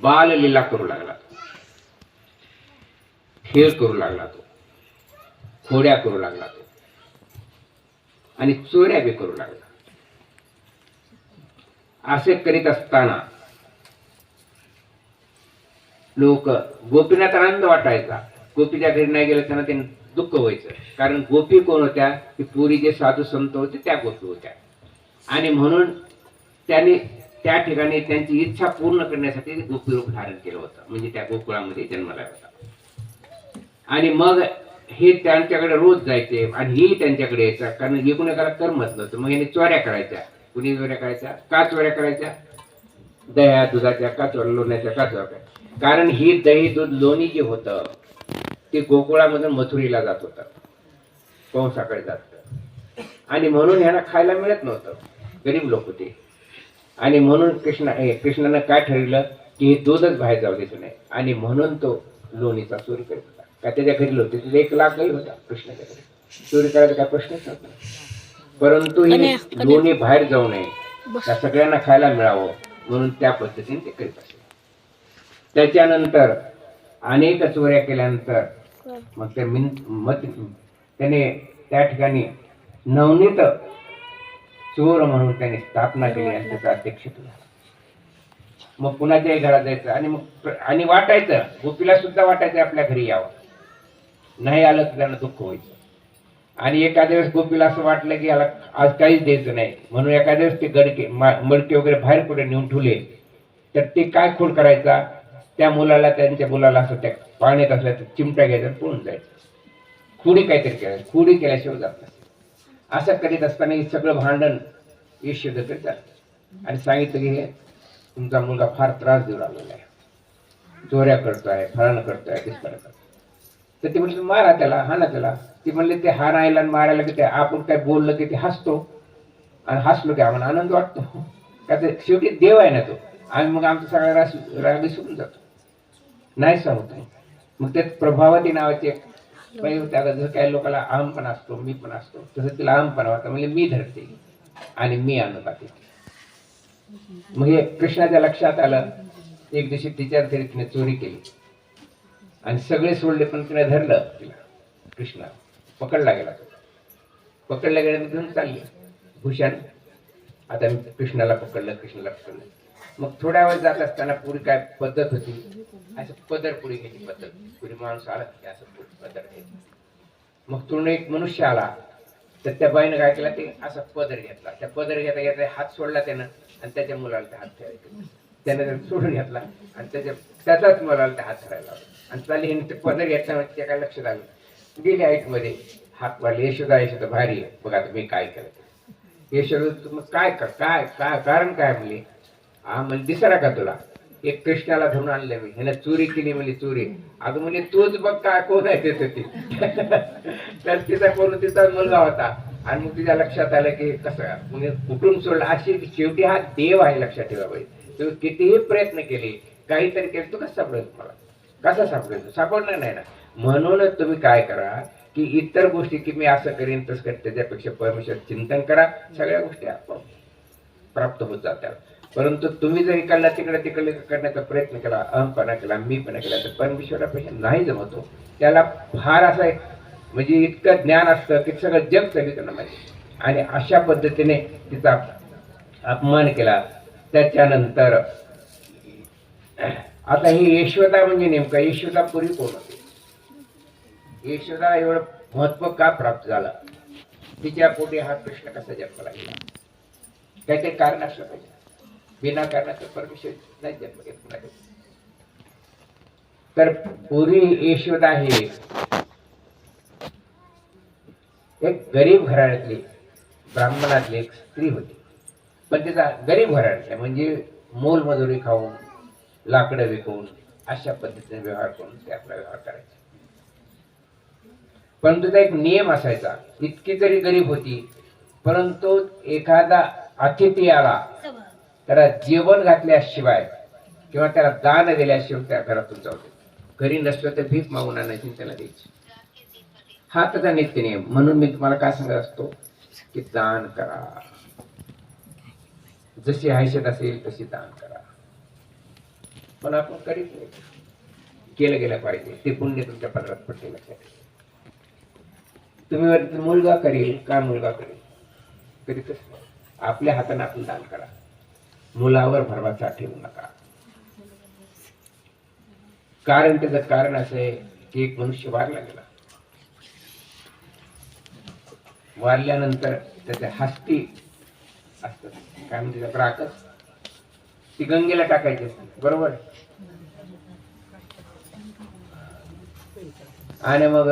बाललीला करू लागला, खेळ करू लागला, तो खोड्या करू लागला, तो आणि चोऱ्या बी करू लागला. असे करीत असताना लोक गोपीनाथ आनंद वाटायचा. गोपीच्या घरी नाही गेलं त्यांना ते दुःख व्हायचं, कारण गोपी कोण होत्या की पुरी जे साधू संत होते त्या गोपी होत्या. आणि म्हणून त्यांनी त्या ठिकाणी त्यांची इच्छा पूर्ण करण्यासाठी गोपी रूप धारण केलं होतं, म्हणजे त्या गोकुळामध्ये जन्माला होता. आणि मग हे त्यांच्याकडे रोज जायचे आणि ही त्यांच्याकडे यायचा, कारण एकूण एकाला करमत नव्हतं. मग याने चोऱ्या करायच्या. कुणी चोऱ्या करायच्या? का चोऱ्या करायच्या? दह्या दुधाच्या का चोऱ्या, लोण्याच्या का चोऱ्या? कारण ही दही दूध लोणी जे होतं ते गोकुळामधून मथुरीला जात होतं, कंसाकडे जात होतं. आणि म्हणून ह्यांना खायला मिळत नव्हतं, गरीब लोक होते. आणि म्हणून कृष्णानं काय ठरवलं की हे दूधच बाहेर जाऊ द्यायचं नाही. आणि म्हणून तो लोणीचा चोरी करत होता. का त्याच्या घरी होते तिथे 1,00,000 गाई होता कृष्णाच्या घरी, चोरी करायचा काय प्रश्नच नव्हता. परंतु हे लोणी बाहेर जाऊ नये, त्या सगळ्यांना खायला मिळावं म्हणून त्या पद्धतीने ते करीत असे. त्याच्यानंतर अनेक चोऱ्या केल्यानंतर मग त्याने त्या ठिकाणी नवनीत चोर म्हणून त्याने स्थापना केली आणि त्याचा अध्यक्ष केला. मग कुणाच्याही घरात जायचं आणि मग आणि वाटायचं, गोपीला सुद्धा वाटायचं आपल्या घरी यावं, नाही आलं तर त्यांना दुःख व्हायचं. आणि एखाद्या वेळेस गोपीला असं वाटलं की याला आज काहीच द्यायचं नाही, म्हणून एखाद्या वेळेस ते गडके मडके वगैरे बाहेर कुठे नेऊन ठेवले तर ते काय खोड करायचा, त्या मुलाला त्यांच्या मुलाला असं त्या पाण्यात असल्या तर चिमटा घ्यायचा पळून जायचं. खुडी काहीतरी करायचं, खुडी केल्याशिवाय जात नाही. असं करीत असताना हे सगळं भांडण यशोदेकडे झालं आणि सांगितलं की हे तुमचा मुलगा फार त्रास देऊ लागलेला आहे, चोऱ्या करतोय, फळण करतोय, किस्मत करतोय. तर ते म्हणले मारा त्याला, हाना त्याला. ती म्हणले ते हाणायला आणि मारायला की ते आपण काय बोललं की ते हसतो आणि हसलो की आम्हाला आनंद वाटतो, का ते शेवटी देव आहे ना तो. आणि मग आमचा सगळा राग विसरून जातो, नाही सांगत नाही. मग त्यात प्रभावती नावाची एक बाई होती. आता जसं काही लोकांना अहमपणा असतो, मी पण असतो, तसं तिला अहमपणा होता. म्हणजे मी धरते आणि मी आणू पाहते. मग हे कृष्णाच्या लक्षात आलं. एक दिवशी तिच्या घरी तिने चोरी केली आणि सगळे सोडले, पण तिने धरलं तिला. कृष्णा पकडला गेला. तो पकडला गेला घेऊन चालली भूषण. आता मी कृष्णाला पकडलं. मग थोड्या वेळ जात असताना पुरी काय पद्धत होती, असं पदर पुरी घ्यायची पद्धत. पुरी माणूस आला की असं पदर घ्यायची. मग तुला एक मनुष्य आला तर त्या बाईनं काय केला, ते असा पदर घेतला. त्या पदर घेता घेता हात सोडला त्यानं आणि त्याच्या मुलाला ते हात ठेवायचे. त्यानं सोडून घेतला आणि त्याचाच मुलाला ते हात धरायला लावला आणि चालली. हे ते पदर घेतला म्हणजे त्या काय लक्षात आलं, गेली आईटमध्ये हात वाढले. यशोदा भारी आहे, बघ आता मी काय केलं. यशोदा तुम्ही काय काय काय कारण काय म्हणले. हा म्हणजे दिसरा का तुला, एक कृष्णाला धरून आणलं मी, ह्यानं चोरी केली म्हणजे चोरी. अगं म्हणजे तूच बघ काय कोण आहे ते ती. तर तिचा कोण तिचा मुलगा होता. आणि मग तिच्या लक्षात आलं की कसं म्हणजे कुठून सोडलं. अशी शेवटी हा देव आहे, लक्षात ठेवा बाई. तू कितीही प्रयत्न केले, काहीतरी केलं, तू कसं सापडेल, तुम्हाला कसं सापडेल, सापडणार नाही ना. म्हणूनच तुम्ही काय करा की इतर गोष्टी की मी असं करेन तसं करेन, त्याच्यापेक्षा परमेश्वर चिंतन करा, सगळ्या गोष्टी आपण प्राप्त होत जातात. परंतु तुम्ही जर इकडला तिकडे करण्याचा प्रयत्न केला, अहमपणा केला, मीपणा केला, तर परमेश्वरापेक्षा नाही जमतो. त्याला फार असं एक म्हणजे इतकं ज्ञान असतं की सगळं जग सगळीकडनं माहिती. आणि अशा पद्धतीने तिचा अपमान केला. त्याच्यानंतर आता ही यशोदा म्हणजे नेमका यशोदा पूर्वी कोण होती, यशोदा एवढं महत्व का प्राप्त झालं, तिच्या पोटी हा कृष्ण कसा जन्माला गेला, काहीतरी कारण असलं पाहिजे. बिना कारणाचं परमेश्वर नाही जन्म घेत. तर पूर्वी यशोदा ही एक गरीब घराण्यातली ब्राह्मणातली एक स्त्री होती. पण तिचा गरीब घराण्यातल्या म्हणजे मोलमजुरी खाऊन, लाकडं विकून, अशा पद्धतीने व्यवहार करून ते आपला व्यवहार करायचे. परंतु त्याचा एक नियम असायचा. इतकी जरी गरीब होती परंतु एखादा अतिथी आला त्याला जेवण घातल्याशिवाय किंवा त्याला दान दिल्याशिवाय त्या घरातून जाऊ दे. घरी नसलं तर भीक मागून आणायची त्याला द्यायची. हा त्याचा नित्य नियम. म्हणून मी तुम्हाला काय सांगत असतो की दान करा, जशी हैसियत असेल तशी दान करा. पण आपण करीत नाही. केलं गेलं पाहिजे, ते पुण्य तुमच्या पदरात पडते. लक्षात ठेवा. तुम्ही वरती मुलगा करेल का मुलगा करेल करीतच नाही. आपल्या हाताने आपण दान करा, मुलावर भरवसा ठेवू नका. कारण त्याचं कारण असं आहे की एक मनुष्य वारला गेला, वारल्यानंतर त्याचे हस्ती असतात, काय म्हणते त्याचं राखच, ती गंगेला टाकायची असते, बरोबर. आणि मग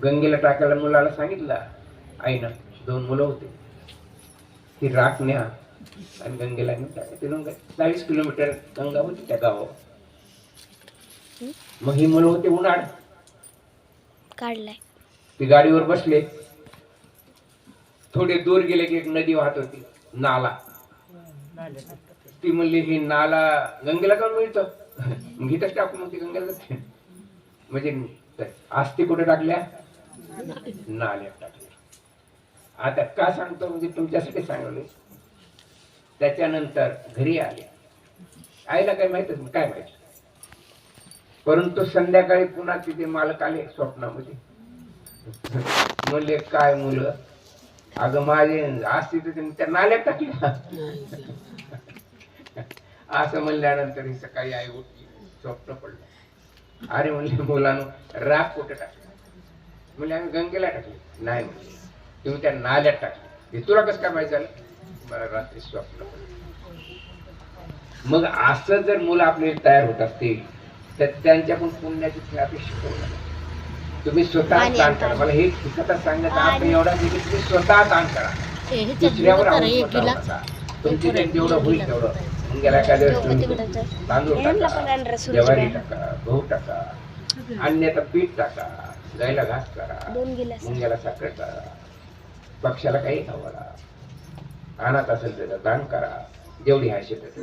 गंगेला टाकायला मुलाला सांगितलं आईनं, 2 मुलं होते, ती राख न्या आणि गंगेला नेऊन टाकायची. 40 किलोमीटर गंगा होती त्या गावावर. मग ही मुलं होते उन्हाळ काढलाय, ती गाडीवर बसले, थोडे दूर गेले की एक नदी वाहत होती, नाला. ती म्हणली ही नाला गंगेला का मिळतं, घेतच टाकू. मग ती गंगेला म्हणजे आस्ती कुठे टाकल्या, नाल्यात टाकल्या. आता का सांगतो म्हणजे तुमच्यासाठी सांगले. त्याच्यानंतर घरी आले, आईला काय माहितच नाही, काय माहित. परंतु संध्याकाळी पुन्हा तिथे मालक आले स्वप्नामध्ये, म्हणले काय मुलं, अगं माझे आस्ती त्या नाल्यात टाकल्या. असं म्हणल्यानंतर ही सकाळी आई उठली, स्वप्न पडलं. अरे म्हणले मुलांनो, राख कुठे टाकली, म्हणजे आम्ही गंगेला टाकली. नाही म्हणले, तुम्ही त्या नाल्यात टाकली. हे तुला कसं काय माहिती झालं, मला रात्री स्वप्न पडलं. मग असं जर मुलं आपले तयार होत असतील तर त्यांच्या पण पुण्याची अपेक्षा करू नका. तुम्ही स्वतः दान करा. मला हे कथा सांगण्याचा अर्थ एवढा की तुम्ही स्वतः दान करा, दुसऱ्यावर तुमचे जेवढं होईल तेवढं. मुंग्याला एखाद्या तांदूळ टाका, ज्वारी टाका, गहू टाका, अन्यथा पीठ टाका, गायला घास करा, मुंग्याला साखर करा, पक्षाला काही खावाला, अनाथ असेल त्याचं दान करा, जेवढी हायशे त्याचं.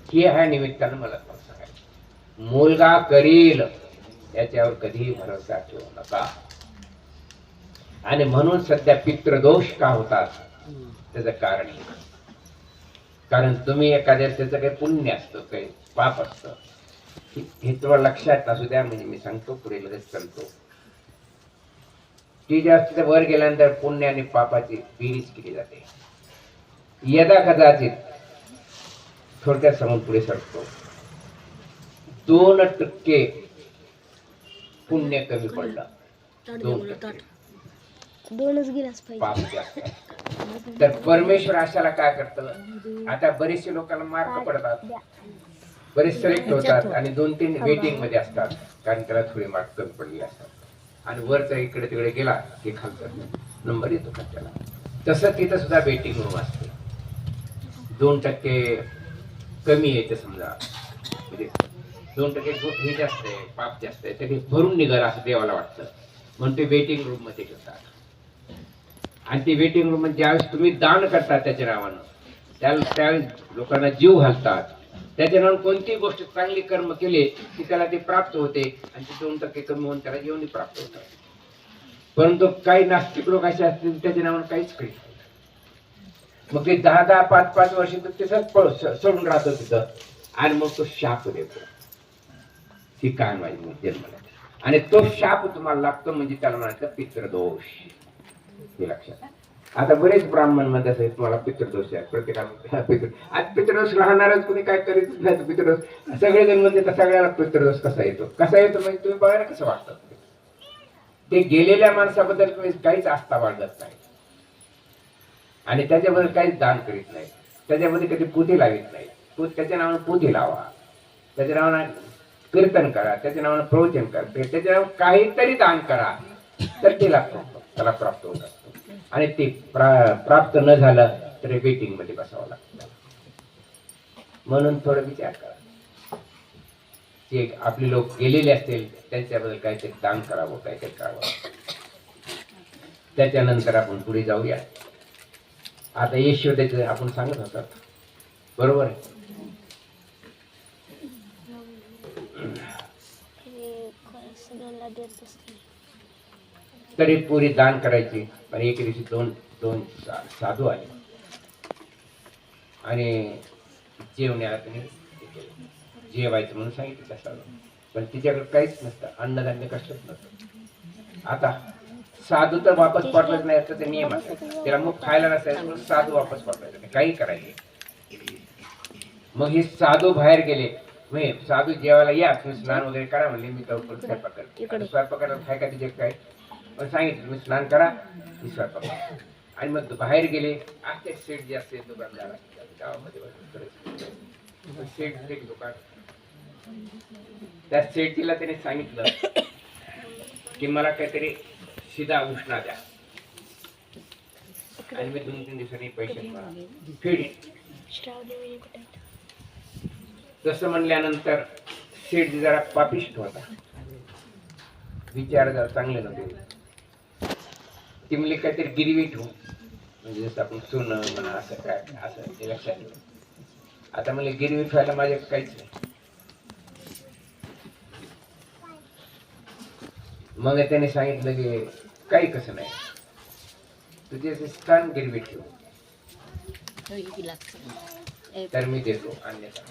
हे ह्या निमित्तानं मला सांगायचं, मुलगा करील याच्यावर कधीही भरोसा ठेवू नका. आणि म्हणून सध्या पितृदोष का होतात त्याचं कारण आहे. कारण तुम्ही एखाद्या त्याचं काही पुण्य असतं, काही पाप असतं, हे तुम्हाला लक्षात असू द्या. म्हणजे मी सांगतो, पुढे लगेच सांगतो. ती जास्त वर गेल्यानंतर पुण्य आणि पापाची बेरीज केली जाते. यदा कदाचित थोडक्यात समोर पुढे सरतो, 2% पुण्य कमी पडलं, 2% पाप जास्त. तर परमेश्वर अशाला काय करतं, आता बरेचसे लोकांना मार्क पडतात, बरेच सिलेक्ट होतात आणि 2-3 वेटिंग मध्ये असतात, कारण त्याला थोडे मार्क कमी पडले असतात. आणि वरचा इकडे तिकडे गेला की खालचा नंबर येतो का त्याला. तसं तिथं सुद्धा वेटिंग रूम असते. 2% कमी आहे ते समजा, म्हणजे 2% हे जास्त आहे, पाप जास्त आहे, तरी भरून निघाल असं देवाला वाटतं, म्हणून ते वेटिंग रूम मध्ये घेतात. आणि ते वेटिंग रूम मध्ये ज्यावेळेस तुम्ही दान करतात त्याच्या नावानं, त्यावेळेस लोकांना जीव घालतात, त्याच्या नावानं कोणतीही गोष्ट चांगली कर्म केले की त्याला ते प्राप्त होते, आणि ते 2% कमी होऊन त्याला जीवनही प्राप्त होतात. परंतु काही नास्तिक लोक असे असतील त्याच्या नावानं काहीच करीत नाही. मग ते 10-10, 5-5 वर्ष तसंच सोडून राहतो तिथं, आणि मग तो शाप देतो, ही काय माझी जन्माला. आणि तो शाप तुम्हाला लागतो म्हणजे त्याला म्हणायचं पितृदोष. हे लक्षात. आता बरेच ब्राह्मण मध्ये असेल तुम्हाला पितृदोष आहे, प्रत्येकाला पितृदोष राहणारच, कोणी काय करीत नाही. पितृदोष सगळेजण म्हणजे सगळ्याला पितृदोष कसा येतो म्हणजे तुम्ही बघायला कसं वाटतं. ते गेलेल्या माणसाबद्दल तुम्ही काहीच आस्था बाळगत नाही, आणि त्याच्याबद्दल काहीच दान करीत नाही, त्याच्यामध्ये कधी पुधी लावित नाही. त्याच्या नावानं पुधी लावा, त्याच्या नावानं कीर्तन करा, त्याच्या नावानं प्रवचन करा, त्याच्या नावानं काहीतरी दान करा, तर ते लागतो, त्याला प्राप्त होत असतो. आणि ते प्राप्त न झालं तर वेटिंग मध्ये बसावं लागतं. म्हणून थोडं विचार करा, की आपले लोक गेलेले असतील त्यांच्याबद्दल काहीतरी दान करावं, काहीतरी करावं. त्याच्यानंतर आपण पुढे जाऊया. आता यशोदेचं आपण सांगत होतात, बरोबर आहे. तरी पुरी दान करायची. पण एक दिवशी दोन साधू आले, आणि जेवण्याला त्यांनी हे केलं. जेवायचं म्हणून सांगितलं त्या साधू, पण तिच्याकडे काहीच नसतं, अन्नधान्य कशाच नसतं. आता साधू तर वापस पाठवायचं नाही असं ते नियम असायचा, त्याला मग खायला नसायचं म्हणून साधू वापस पाठवायचं नाही, काही करायचे. मग हे साधू बाहेर गेले, म्हणजे साधू जेवायला या, तुम्ही स्नान वगैरे करा म्हणले, मी तर स्वयंपाक करतो. स्वयंपाक करायला काय का तिचे काय, पण सांगितलं तुम्ही स्नान करा, मी स्वयंपाक करतो. आणि मग बाहेर गेले. आजचे सेट जे असते दुकानदार गावामध्ये सेट दुकान, त्या सेठीला त्याने सांगितलं की मला काहीतरी शिदा उष्णा द्या आणि मी 2-3 दिवसांनी पैसे फेडीन. श्रावदेवी कुठे आहेत? तसं म्हणल्यानंतर सेठ जरा पापिष्ट होता, विचार जरा चांगले नव्हते. ती म्हणली काहीतरी गिरवी ठेवू, म्हणजे जसं आपण सोनं म्हणा असं काय असं ते लक्षात ठेव. आता म्हणले गिरवी ठेवायला माझ्या काहीच नाही. मग त्याने सांगितलं की काही कसं नाही, तुझे स्थान गिरवी ठेव तर मी देतो, अन्यथा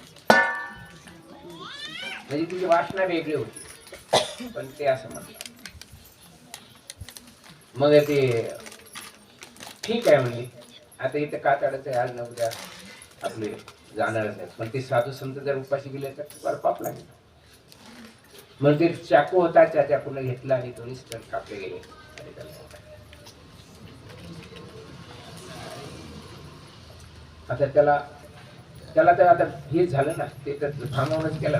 म्हणजे तुझी वासना वेगळी होती, पण ते असं म्हणलं. मग ते ठीक आहे म्हणली, आता इथं का काढायचं आहे, आज न उद्या आपले जाणारच आहे, पण ते साधू संत जर उपाशी गेले तर तुम्हाला पाप लागेल. मग ते चाकू होता, त्या चाकून घेतला आणि दोन्ही स्तन कापले गेले. आता त्याला तर आता हे झालं ना, ते तर थांबवणच केलं.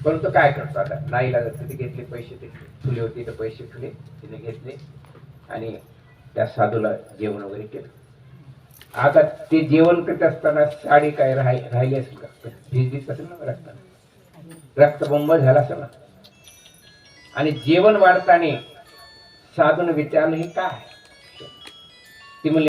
परंतु काय करतो आता, नाईला जर ते घेतले पैसे, ते फुले होते तर पैसे फुले तिने घेतले आणि त्या साधूला जेवण वगैरे केलं. आता ते जेवण करत असताना साडी काय राहिली असेल का, भिजलीच असेल ना, रक्तबंब झाला असेल ना. आणि जेवण वाढताना साधून विचारलं हे काय, ती म्हणली